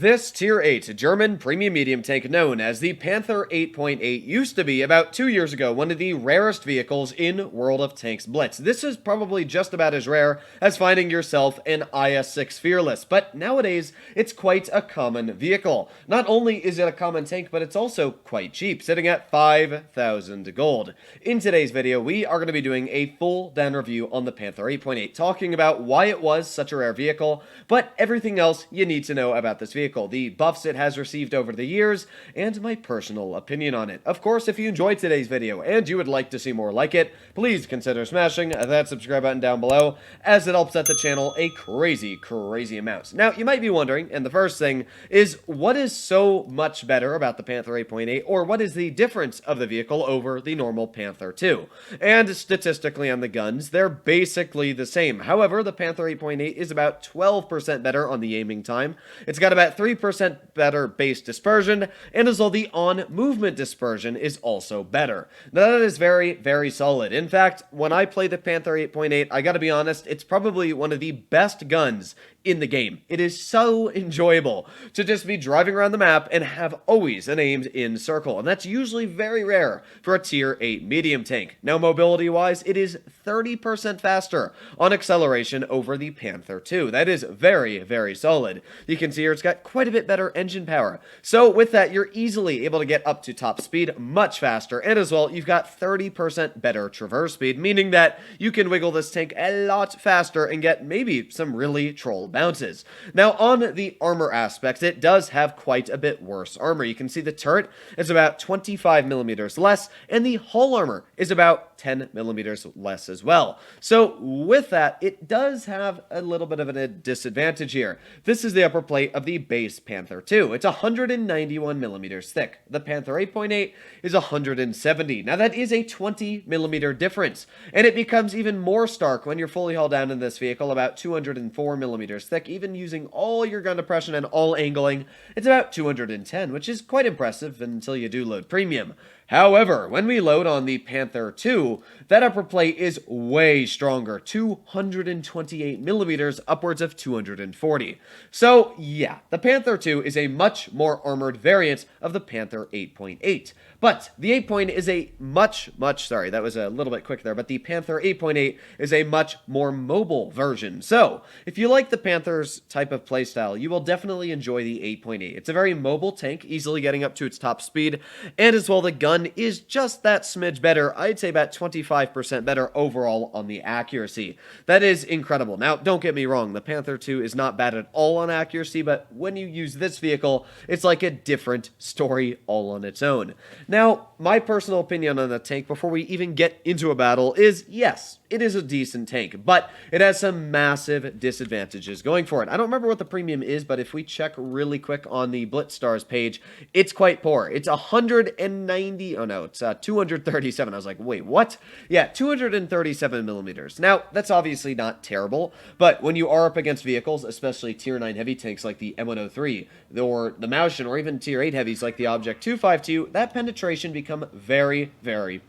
This Tier 8 German premium medium tank known as the Panther 8.8 used to be, about 2 years ago, one of the rarest vehicles in World of Tanks Blitz. This is probably just about as rare as finding yourself an IS-6 Fearless, but nowadays it's quite a common vehicle. Not only is it a common tank, but it's also quite cheap, sitting at 5,000 gold. In today's video, we are going to be doing a full down review on the Panther 8.8, talking about why it was such a rare vehicle, but everything else you need to know about this vehicle, the buffs it has received over the years, and my personal opinion on it. Of course, if you enjoyed today's video and you would like to see more like it, please consider smashing that subscribe button down below, as it helps out the channel a crazy amount. Now, you might be wondering, and the first thing is, what is so much better about the Panther 8.8, or what is the difference of the vehicle over the normal Panther 2? And statistically on the guns, they're basically the same. However, the Panther 8.8 is about 12% better on the aiming time. It's got about 3% better base dispersion, and as well, the on-movement dispersion is also better. Now, that is very solid. In fact, when I play the Panther 8.8, I gotta be honest, it's probably one of the best guns in the game. It is so enjoyable to just be driving around the map and have always an aimed in circle, and that's usually very rare for a tier 8 medium tank. Now, mobility wise, it is 30% faster on acceleration over the Panther 2. That is very solid. You can see here it's got quite a bit better engine power. So with that, you're easily able to get up to top speed much faster, and as well, you've got 30% better traverse speed, meaning that you can wiggle this tank a lot faster and get maybe some really troll bounces. Now, on the armor aspects, it does have quite a bit worse armor. You can see the turret is about 25 millimeters less, and the hull armor is about 10 millimeters less as well. So with that, it does have a little bit of a disadvantage here. This is the upper plate of the base Panther 2. It's 191 millimeters thick. The Panther 8.8 is 170. Now, that is a 20 millimeter difference, and it becomes even more stark when you're fully hauled down in this vehicle, about 204 millimeters thick. Even using all your gun depression and all angling, it's about 210, which is quite impressive until you do load premium. However, when we load on the Panther 2, that upper plate is way stronger, 228 millimeters, upwards of 240. So yeah, the Panther 2 is a much more armored variant of the Panther 8.8. But the 8.8 is a sorry, that was a little bit quick there, but the Panther 8.8 is a much more mobile version. So if you like the Panther's type of playstyle, you will definitely enjoy the 8.8. It's a very mobile tank, easily getting up to its top speed, and as well, the gun is just that smidge better. I'd say about 25% better overall on the accuracy. That is incredible. Now, don't get me wrong, the Panther 2 is not bad at all on accuracy, but when you use this vehicle, it's like a different story all on its own. Now, my personal opinion on the tank before we even get into a battle is, yes, it is a decent tank, but it has some massive disadvantages going for it. I don't remember what the premium is, but if we check really quick on the Blitz Stars page, it's quite poor. It's 190, oh no, it's 237. I was like, wait, what? Yeah, 237 millimeters. Now, that's obviously not terrible, but when you are up against vehicles, especially tier 9 heavy tanks like the M103, or the Maushin, or even tier 8 heavies like the Object 252, that penetration become very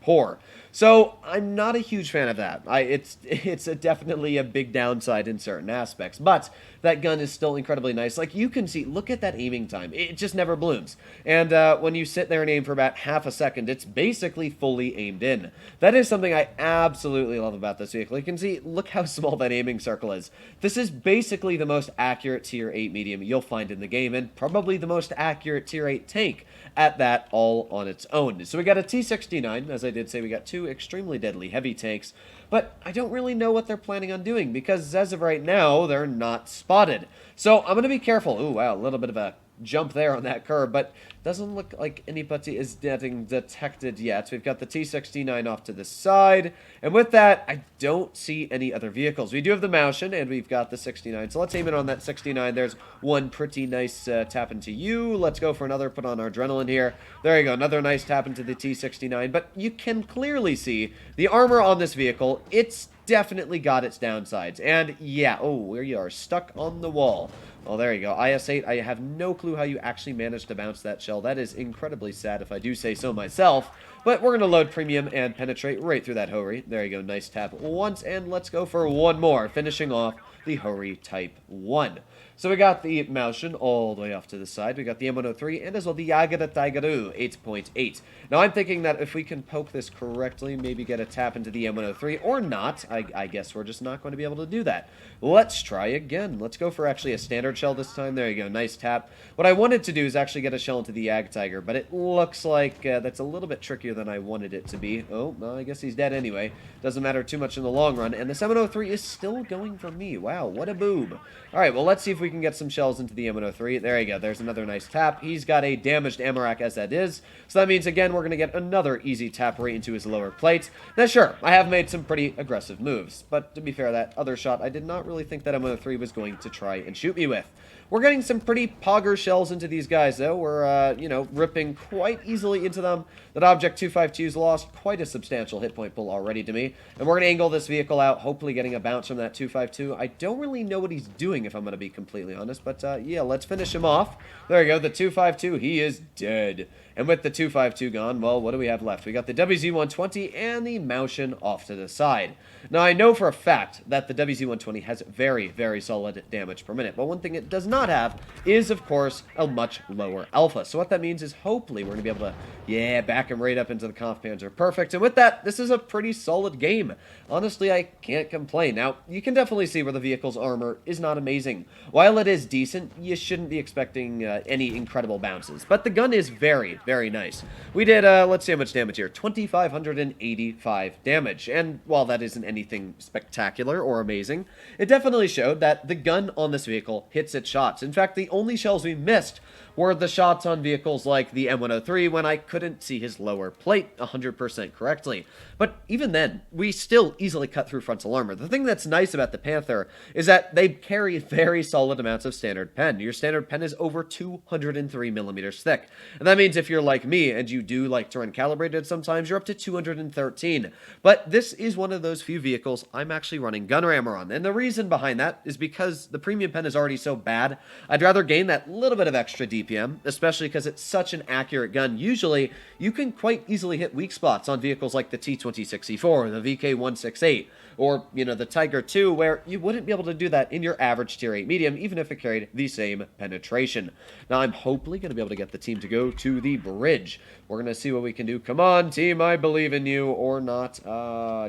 poor. So I'm not a huge fan of that. It's definitely a big downside in certain aspects, but that gun is still incredibly nice. Like, you can see, look at that aiming time. It just never blooms. And when you sit there and aim for about half a second, it's basically fully aimed in. That is something I absolutely love about this vehicle. You can see, look how small that aiming circle is. This is basically the most accurate tier 8 medium you'll find in the game, and probably the most accurate tier 8 tank at that all on its own. So we got a T69, as I did say, we got two extremely deadly heavy tanks, but I don't really know what they're planning on doing, because as of right now, they're not spotted. So I'm going to be careful. Ooh, wow, a little bit of a jump there on that curve, but doesn't look like anybody is getting detected yet. We've got the T69 off to the side, and with that, I don't see any other vehicles. We do have the Maushin, and we've got the 69, so let's aim it on that 69. There's one pretty nice tap into you. Let's go for another, put on our adrenaline here. There you go, another nice tap into the T69, but you can clearly see the armor on this vehicle. It's definitely got its downsides, and yeah, oh, where you are stuck on the wall. Oh, there you go. IS-8, I have no clue how you actually managed to bounce that shell. That is incredibly sad, if I do say so myself. But we're going to load premium and penetrate right through that Hori. There you go. Nice tap once, and let's go for one more, finishing off the Hori Type 1. So we got the Maushin all the way off to the side. We got the M103 and as well the Yagura Taigaru 8.8. Now I'm thinking that if we can poke this correctly, maybe get a tap into the M103 or not, I guess we're just not going to be able to do that. Let's try again. Let's go for actually a standard shell this time. There you go, nice tap. What I wanted to do is actually get a shell into the Yag Tiger, but it looks like that's a little bit trickier than I wanted it to be. Oh, well, I guess he's dead anyway. Doesn't matter too much in the long run, and the 703 is still going for me. Wow, what a boob. Alright, well, let's see if we can get some shells into the M103. There you go, there's another nice tap. He's got a damaged Amarak as that is, so that means, again, we're going to get another easy tap right into his lower plate. Now, sure, I have made some pretty aggressive moves, but to be fair, that other shot, I did not really think that M103 was going to try and shoot me with. We're getting some pretty pogger shells into these guys, though. We're, you know, ripping quite easily into them. That Object 252's lost quite a substantial hit point pull already to me. And we're going to angle this vehicle out, hopefully getting a bounce from that 252. I don't really know what he's doing, if I'm going to be completely honest. But, yeah, let's finish him off. There you go, the 252, he is dead. And with the 252 gone, well, what do we have left? We got the WZ-120 and the Maushin off to the side. Now, I know for a fact that the WZ-120 has very, very solid damage per minute. But one thing it does not have is, of course, a much lower alpha. So what that means is hopefully we're going to be able to, yeah, back him right up into the Conf Panzer. Perfect. And with that, this is a pretty solid game. Honestly, I can't complain. Now, you can definitely see where the vehicle's armor is not amazing. While it is decent, you shouldn't be expecting any incredible bounces. But the gun is very, very nice. We did, let's see how much damage here. 2,585 damage. And while that isn't anything spectacular or amazing, it definitely showed that the gun on this vehicle hits its shots. In fact, the only shells we missed were the shots on vehicles like the M103 when I couldn't see his lower plate 100% correctly. But even then, we still easily cut through frontal armor. The thing that's nice about the Panther is that they carry very solid amounts of standard pen. Your standard pen is over 203 millimeters thick. And that means if you're like me and you do like to run calibrated sometimes, you're up to 213. But this is one of those few vehicles I'm actually running gunner armor on. And the reason behind that is because the premium pen is already so bad, I'd rather gain that little bit of extra DPM, especially because it's such an accurate gun. Usually, you can quite easily hit weak spots on vehicles like the T26E4, the VK168, or, you know, the Tiger II, where you wouldn't be able to do that in your average Tier 8 medium, even if it carried the same penetration. Now, I'm hopefully going to be able to get the team to go to the bridge. We're going to see what we can do. Come on, team, I believe in you, or not.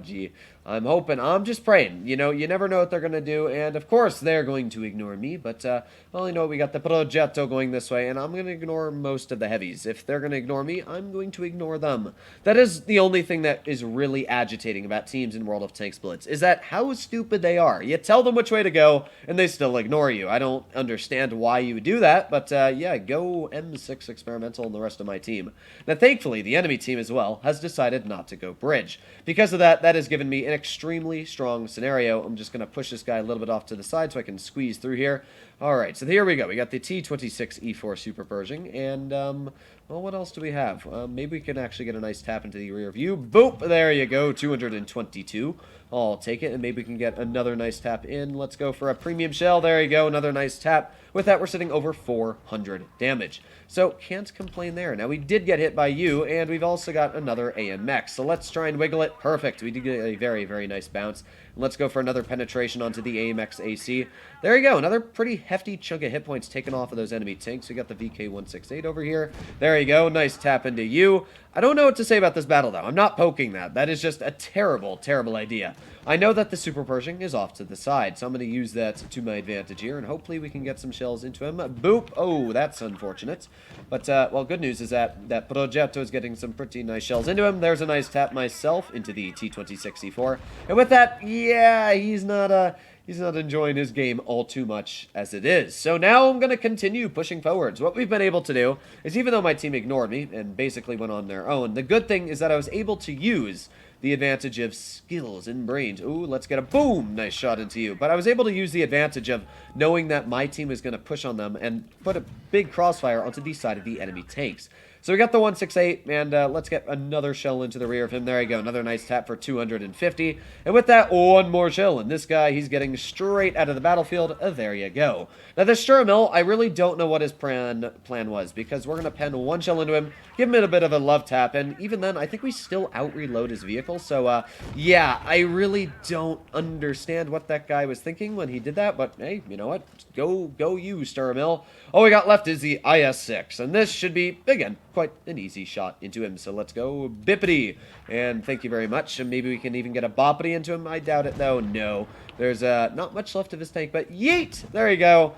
Gee. I'm hoping, I'm just praying. You know, you never know what they're going to do, and of course they're going to ignore me, but, well, you know, we got the Progetto going this way, and I'm going to ignore most of the heavies. If they're going to ignore me, I'm going to ignore them. That is the only thing that is really agitating about teams in World of Tanks Blitz, is that how stupid they are. You tell them which way to go, and they still ignore you. I don't understand why you would do that, but, yeah, go M6 Experimental and the rest of my team. Now, thankfully, the enemy team as well has decided not to go bridge. Because of that, that has given me an extremely strong scenario. I'm just going to push this guy a little bit off to the side so I can squeeze through here. Alright, so here we go. We got the T26E4 Super Pershing, and, well, what else do we have? Maybe we can actually get a nice tap into the rear view. Boop! There you go, 222. I'll take it, and maybe we can get another nice tap in. Let's go for a premium shell. There you go, another nice tap. With that, we're sitting over 400 damage. So, can't complain there. Now, we did get hit by you, and we've also got another AMX. So, let's try and wiggle it. Perfect. We did get a very, very nice bounce. And let's go for another penetration onto the AMX AC. There you go. Another pretty hefty chunk of hit points taken off of those enemy tanks. We got the VK168 over here. There you go. Nice tap into you. I don't know what to say about this battle, though. I'm not poking that. That is just a terrible, terrible idea. I know that the Super Pershing is off to the side, so I'm going to use that to my advantage here, and hopefully we can get some shells into him. Boop! Oh, that's unfortunate. But, well, good news is that Progetto is getting some pretty nice shells into him. There's a nice tap myself into the T26E4. And with that, yeah, he's not enjoying his game all too much as it is. So now I'm going to continue pushing forwards. What we've been able to do is, even though my team ignored me and basically went on their own, the good thing is that I was able to use the advantage of skills and brains. Ooh, let's get a boom! Nice shot into you. But I was able to use the advantage of knowing that my team is going to push on them and put a big crossfire onto the side of the enemy tanks. So we got the 168, and let's get another shell into the rear of him. There you go, another nice tap for 250. And with that, one more shell. And this guy, he's getting straight out of the battlefield. There you go. Now this Sturmill, I really don't know what his plan was, because we're going to pen one shell into him, give him a bit of a love tap, and even then, I think we still out-reload his vehicle. So, yeah, I really don't understand what that guy was thinking when he did that, but hey, you know what? Go you, Sturmill. All we got left is the IS-6, and this should be, again, quite an easy shot into him. So let's go Bippity, and thank you very much. And maybe we can even get a Boppity into him. I doubt it, though. No, there's not much left of his tank, but yeet! There you go.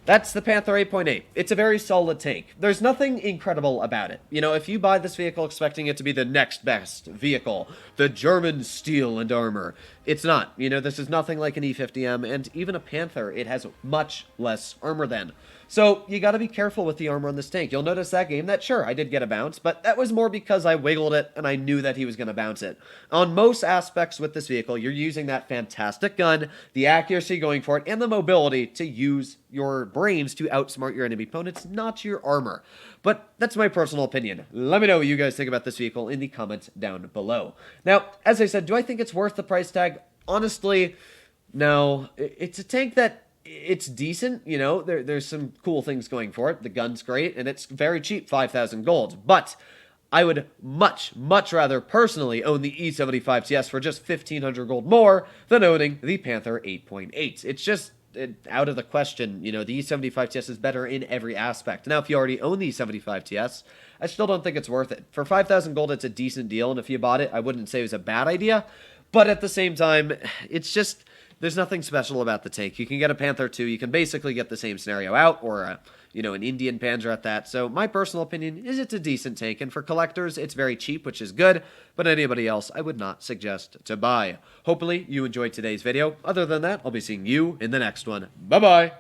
That's the Panther 8.8. It's a very solid tank. There's nothing incredible about it. You know, if you buy this vehicle expecting it to be the next best vehicle, the German steel and armor, it's not. You know, this is nothing like an E50M, and even a Panther, it has much less armor than. So, you gotta be careful with the armor on this tank. You'll notice that game that, sure, I did get a bounce, but that was more because I wiggled it and I knew that he was gonna bounce it. On most aspects with this vehicle, you're using that fantastic gun, the accuracy going for it, and the mobility to use your brains to outsmart your enemy opponents, not your armor. But that's my personal opinion. Let me know what you guys think about this vehicle in the comments down below. Now, as I said, do I think it's worth the price tag? Honestly, no. It's a tank that it's decent, you know, there's some cool things going for it. The gun's great, and it's very cheap, 5,000 gold. But I would much rather personally own the E75 TS for just 1,500 gold more than owning the Panther 8.8. It's just out of the question. You know, the E75 TS is better in every aspect. Now, if you already own the E75 TS, I still don't think it's worth it. For 5,000 gold, it's a decent deal, and if you bought it, I wouldn't say it was a bad idea. But at the same time, it's just, there's nothing special about the tank. You can get a Panther 2, you can basically get the same scenario out, or you know, an Indian Panzer at that. So my personal opinion is it's a decent tank, and for collectors, it's very cheap, which is good, but anybody else, I would not suggest to buy. Hopefully, you enjoyed today's video. Other than that, I'll be seeing you in the next one. Bye-bye!